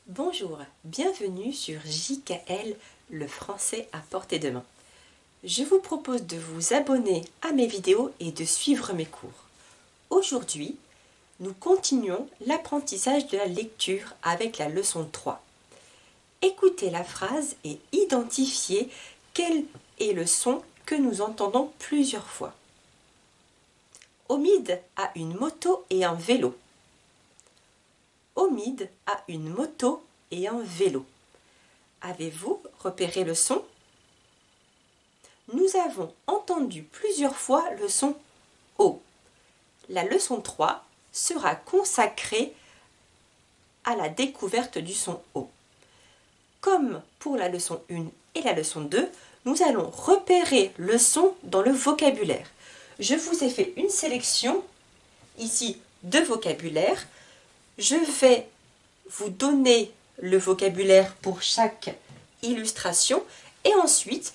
Bonjour, bienvenue sur JKL, le français à portée de main. Je vous propose de vous abonner à mes vidéos et de suivre mes cours. Aujourd'hui, nous continuons l'apprentissage de la lecture avec la leçon 3. Écoutez la phrase et identifiez quel est le son que nous entendons plusieurs fois. Omid a une moto et un vélo. Omid a une moto et un vélo. Avez-vous repéré le son? Nous avons entendu plusieurs fois le son O. La leçon 3 sera consacrée à la découverte du son O. Comme pour la leçon 1 et la leçon 2, nous allons repérer le son dans le vocabulaire. Je vous ai fait une sélection ici de vocabulaire. Je vais vous donner le vocabulaire pour chaque illustration et ensuite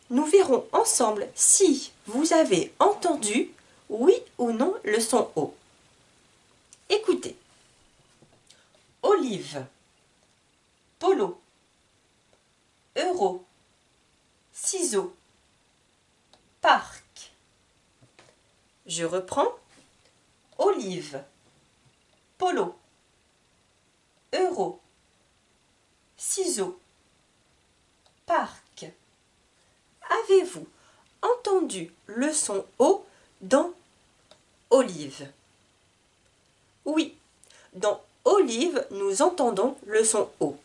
nous verrons ensemble si vous avez entendu oui ou non le son O. Écoutez. Olive, polo, euro, ciseaux, parc. Je reprends. Olive, polo, euro, ciseaux, parc. Avez-vous entendu le son O dans olive? Oui, dans olive, nous entendons le son O.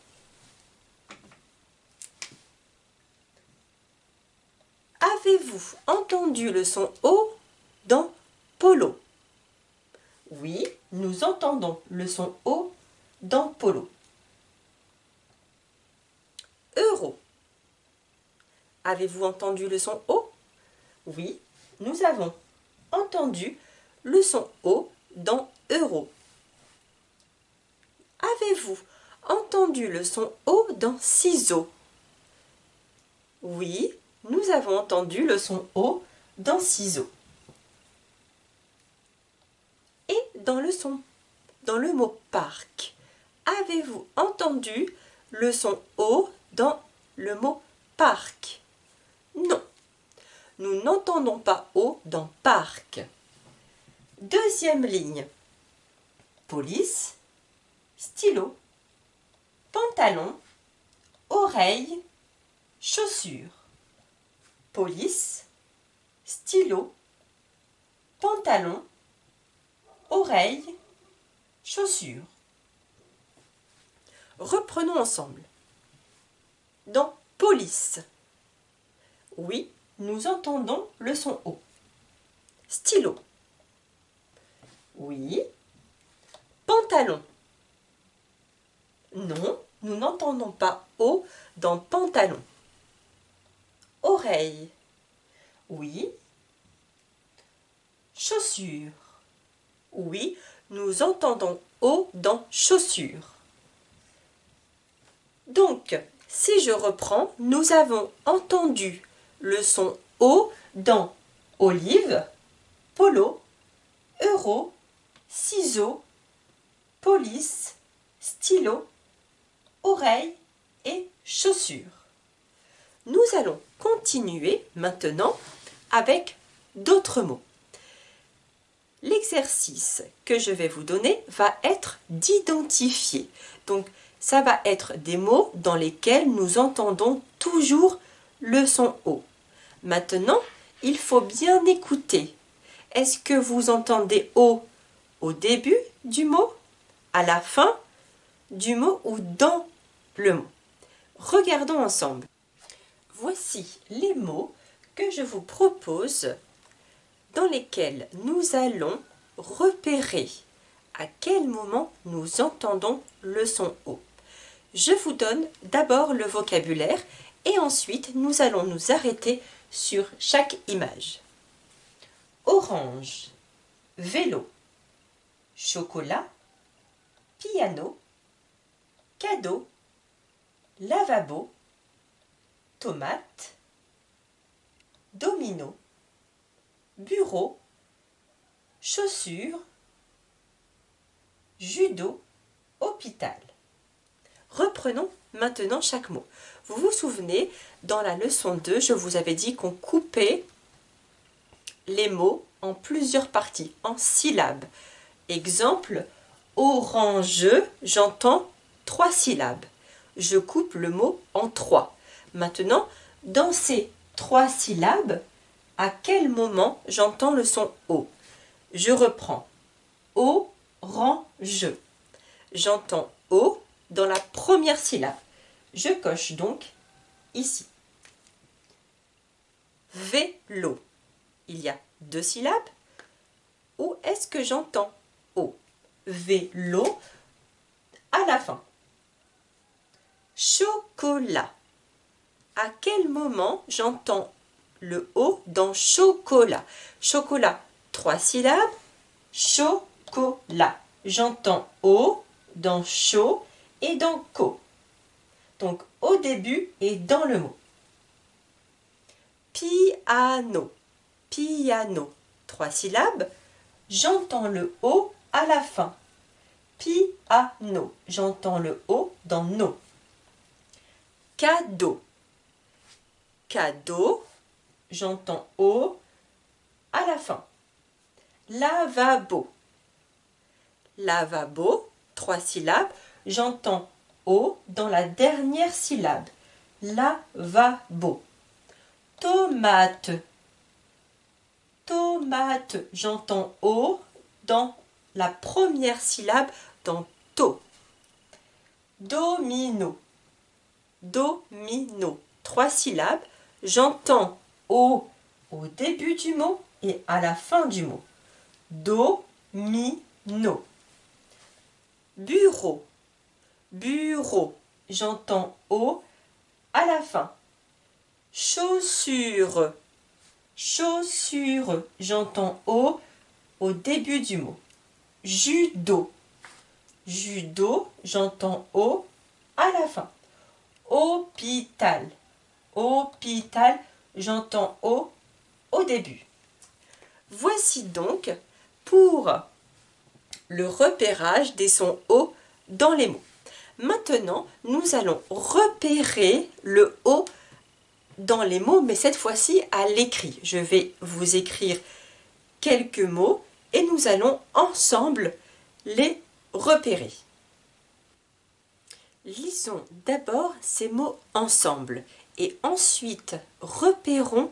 Avez-vous entendu le son O dans polo? Oui, nous entendons le son O dans polo. Euro. Avez-vous entendu le son O? Oui, nous avons entendu le son O dans euro. Avez-vous entendu le son O dans ciseaux? Oui, nous avons entendu le son O dans ciseaux. Et dans le mot parc, avez-vous entendu le son O dans le mot parc? Non, nous n'entendons pas O dans parc. Deuxième ligne. Police, stylo, pantalon, oreille, chaussures. Police, stylo, pantalon, oreille, chaussures. Reprenons ensemble. Dans police, oui, nous entendons le son O. Stylo, oui. Pantalon, non, nous n'entendons pas O dans pantalon. Oreille, oui. Chaussures, oui, nous entendons O dans chaussures. Donc, si je reprends, nous avons entendu le son O dans olive, polo, euro, ciseaux, police, stylo, oreille et chaussures. Nous allons continuer maintenant avec d'autres mots. L'exercice que je vais vous donner va être d'identifier. Donc, ça va être des mots dans lesquels nous entendons toujours le son O. Maintenant, il faut bien écouter. Est-ce que vous entendez O au début du mot, à la fin du mot ou dans le mot? Regardons ensemble. Voici les mots que je vous propose dans lesquels nous allons repérer à quel moment nous entendons le son O. Je vous donne d'abord le vocabulaire et ensuite nous allons nous arrêter sur chaque image. Orange, vélo, chocolat, piano, cadeau, lavabo, tomate, domino, bureau, chaussures, judo, hôpital. Reprenons maintenant chaque mot. Vous vous souvenez, dans la leçon 2, je vous avais dit qu'on coupait les mots en plusieurs parties, en syllabes. Exemple, orange, j'entends 3 syllabes. Je coupe le mot en 3. Maintenant, dans ces 3 syllabes, à quel moment j'entends le son O? Je reprends. Orange. J'entends O dans la première syllabe. Je coche donc ici. Vélo. Il y a 2 syllabes. Où est-ce que j'entends O? Vélo à la fin. Chocolat. À quel moment j'entends le O dans chocolat? Chocolat, 3 syllabes. Chocolat. J'entends O dans chaud et dans co. Donc au début et dans le mot. Piano. Piano. 3 syllabes. J'entends le O à la fin. Piano. J'entends le O dans no. Cadeau. Cadeau. J'entends O à la fin. Lavabo. Lavabo. 3 syllabes. J'entends O dans la dernière syllabe. Lavabo. Tomate. Tomate. J'entends O dans la première syllabe, dans to. Domino. Domino. 3 syllabes. J'entends O au début du mot et à la fin du mot. Domino. Bureau. Bureau. J'entends O à la fin. Chaussure. Chaussure. J'entends O au début du mot. Judo. Judo. J'entends O à la fin. Hôpital. Hôpital. J'entends O au début. Voici donc pour le repérage des sons O dans les mots. Maintenant, nous allons repérer le O dans les mots, mais cette fois-ci à l'écrit. Je vais vous écrire quelques mots et nous allons ensemble les repérer. Lisons d'abord ces mots ensemble et ensuite repérons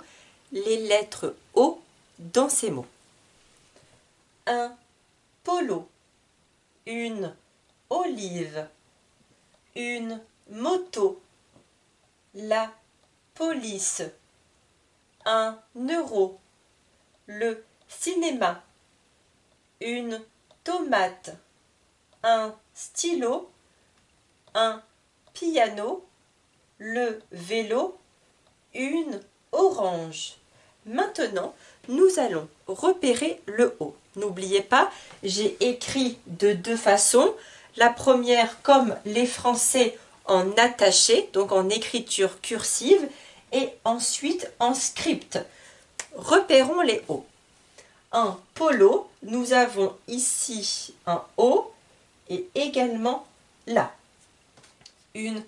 les lettres O dans ces mots. Un polo, une olive, une moto, la police, 1 euro, le cinéma, une tomate, un stylo, un piano, le vélo, une orange. Maintenant, nous allons repérer le O. N'oubliez pas, j'ai écrit de 2 façons. La première, comme les Français, en attaché, donc en écriture cursive, et ensuite en script. Repérons les O. Un polo, nous avons ici un O et également là. Une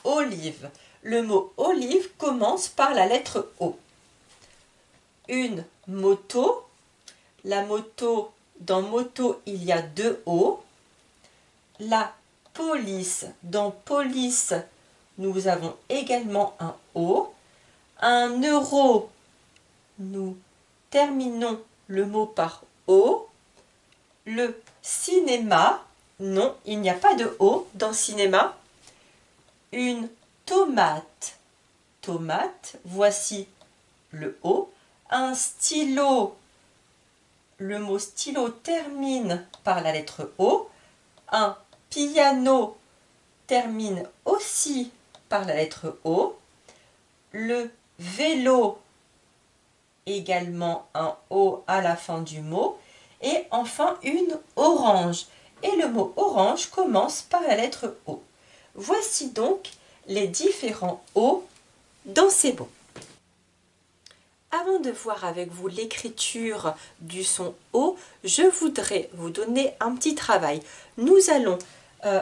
olive. Le mot olive commence par la lettre O. Une moto. La moto, dans moto, il y a 2 O. La police. Dans police, nous avons également un O. Un euro. Nous terminons le mot par O. Le cinéma. Non, il n'y a pas de O dans cinéma. Une tomate. Tomate, voici le O. Un stylo. Le mot stylo termine par la lettre O. Un piano termine aussi par la lettre O. Le vélo, également un O à la fin du mot. Et enfin une orange. Et le mot orange commence par la lettre O. Voici donc les différents O dans ces mots. Avant de voir avec vous l'écriture du son O, je voudrais vous donner un petit travail. Nous allons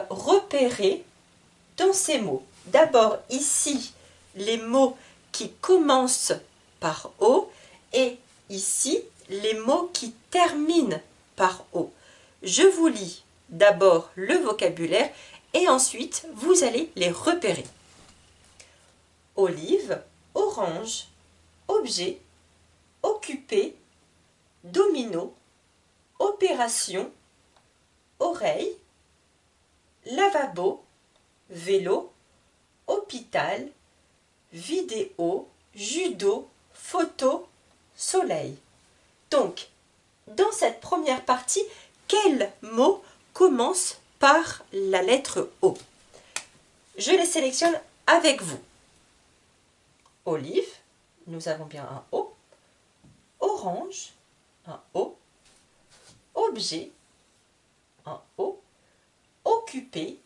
repérer dans ces mots. D'abord ici, les mots qui commencent par O et ici, les mots qui terminent par O. Je vous lis d'abord le vocabulaire et ensuite vous allez les repérer. Olive, orange, objet, occupé, domino, opération, oreille, lavabo, vélo, hôpital, vidéo, judo, photo, soleil. Donc, dans cette première partie, quel mot commence par la lettre O? Je les sélectionne avec vous. Olive, nous avons bien un O. Orange, un O. Objet, un O. Occupé.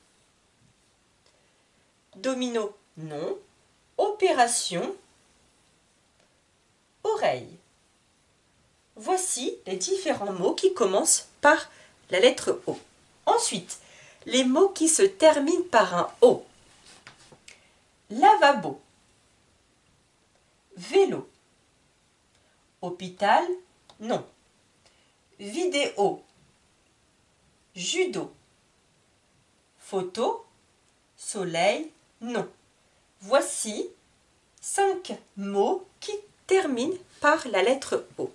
Domino, non. Opération, oreille. Voici les différents mots qui commencent par la lettre O. Ensuite, les mots qui se terminent par un O. Lavabo, vélo, hôpital, non. Vidéo, judo, photo, soleil, non. Voici 5 mots qui terminent par la lettre O.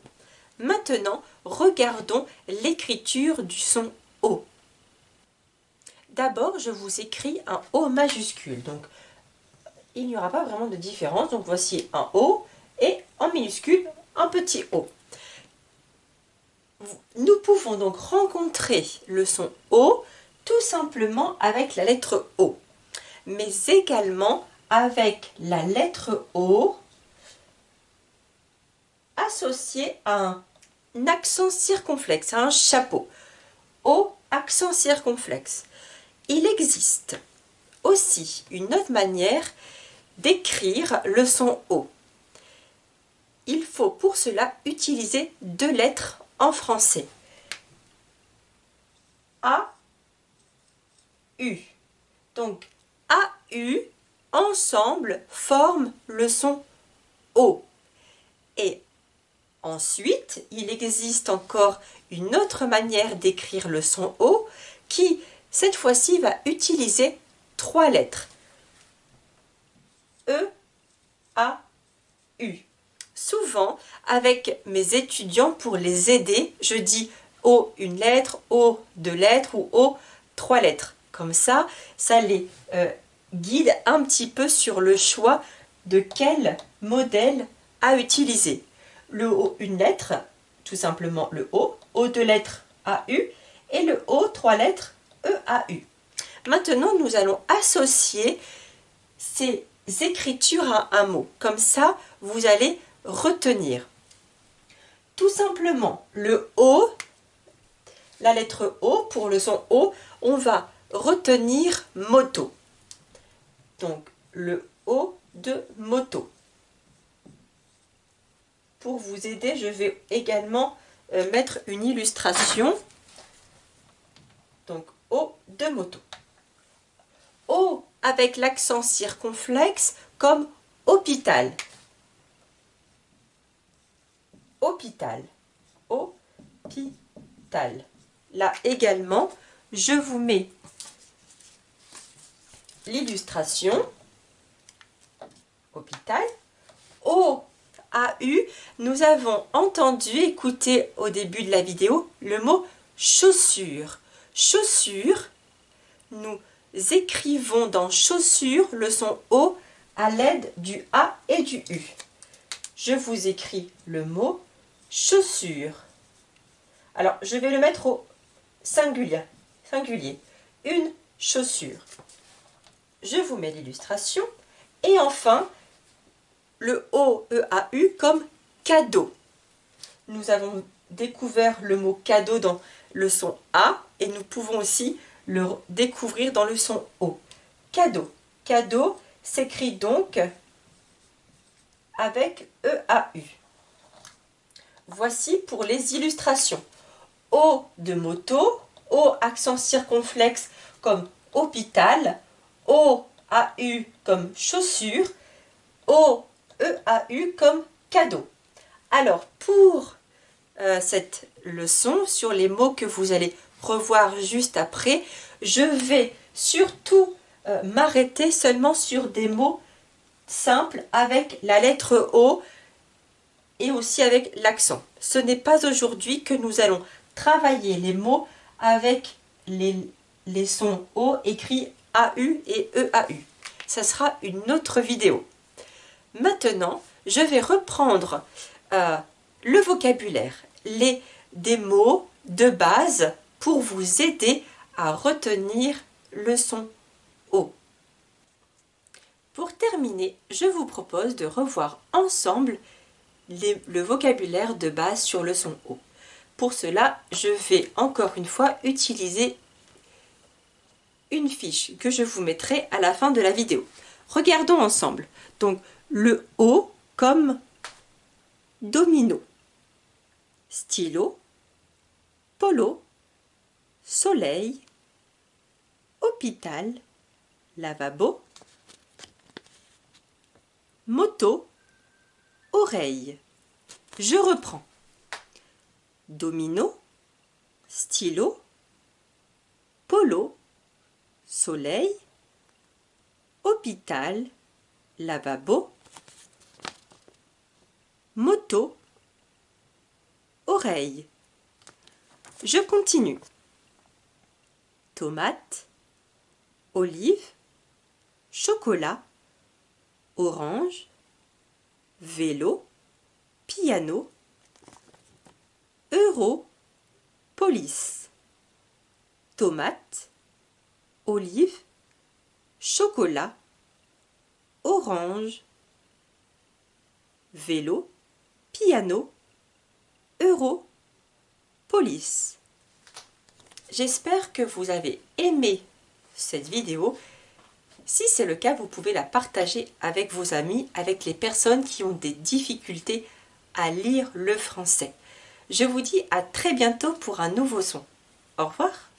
Maintenant, regardons l'écriture du son O. D'abord, je vous écris un O majuscule. Donc, il n'y aura pas vraiment de différence. Donc, voici un O et en minuscule, un petit O. Nous pouvons donc rencontrer le son O tout simplement avec la lettre O, mais également avec la lettre O associée à un accent circonflexe, à un chapeau. O, accent circonflexe. Il existe aussi une autre manière d'écrire le son O. Il faut pour cela utiliser 2 lettres en français. A, U. Donc, A, U, ensemble, forment le son O. Et ensuite, il existe encore une autre manière d'écrire le son O qui, cette fois-ci, va utiliser 3 lettres. E, A, U. Souvent, avec mes étudiants, pour les aider, je dis O une lettre, O 2 lettres ou O 3 lettres. Comme ça les guide un petit peu sur le choix de quel modèle à utiliser. Le O une lettre, tout simplement le O 2 lettres AU et le O 3 lettres EAU. Maintenant, nous allons associer ces écritures à un mot. Comme ça, vous allez retenir. Tout simplement, le O, la lettre O, pour le son O, on va retenir moto. Donc, le O de moto. Pour vous aider, je vais également mettre une illustration. Donc, O de moto. O avec l'accent circonflexe comme hôpital. Hôpital. Hôpital. Là également, je vous mets l'illustration. Hôpital. O, A, U, nous avons entendu, écouté au début de la vidéo, le mot chaussure. Chaussure, nous écrivons dans chaussure le son O à l'aide du A et du U. Je vous écris le mot chaussure. Alors, je vais le mettre au singulier. Une chaussure. Je vous mets l'illustration. Et enfin, le O-E-A-U comme cadeau. Nous avons découvert le mot cadeau dans le son A et nous pouvons aussi le découvrir dans le son O. Cadeau. Cadeau s'écrit donc avec E-A-U. Voici pour les illustrations. O de moto, O accent circonflexe comme hôpital, O-A-U comme chaussure, O-E-A-U comme cadeau. Alors, pour cette leçon, sur les mots que vous allez revoir juste après, je vais surtout m'arrêter seulement sur des mots simples avec la lettre O et aussi avec l'accent. Ce n'est pas aujourd'hui que nous allons travailler les mots avec les sons O écrits AU et EAU. Ça sera une autre vidéo. Maintenant, je vais reprendre le vocabulaire, des mots de base pour vous aider à retenir le son O. Pour terminer, je vous propose de revoir ensemble le vocabulaire de base sur le son O. Pour cela, je vais encore une fois utiliser une fiche que je vous mettrai à la fin de la vidéo. Regardons ensemble. Donc, le O comme domino, stylo, polo, soleil, hôpital, lavabo, moto, oreille. Je reprends. Domino, stylo, polo, soleil, hôpital, lavabo, moto, oreille. Je continue. Tomate, olive, chocolat, orange, vélo, piano, euro, police. Tomate, olive, chocolat, orange, vélo, piano, euro, police. J'espère que vous avez aimé cette vidéo. Si c'est le cas, vous pouvez la partager avec vos amis, avec les personnes qui ont des difficultés à lire le français. Je vous dis à très bientôt pour un nouveau son. Au revoir.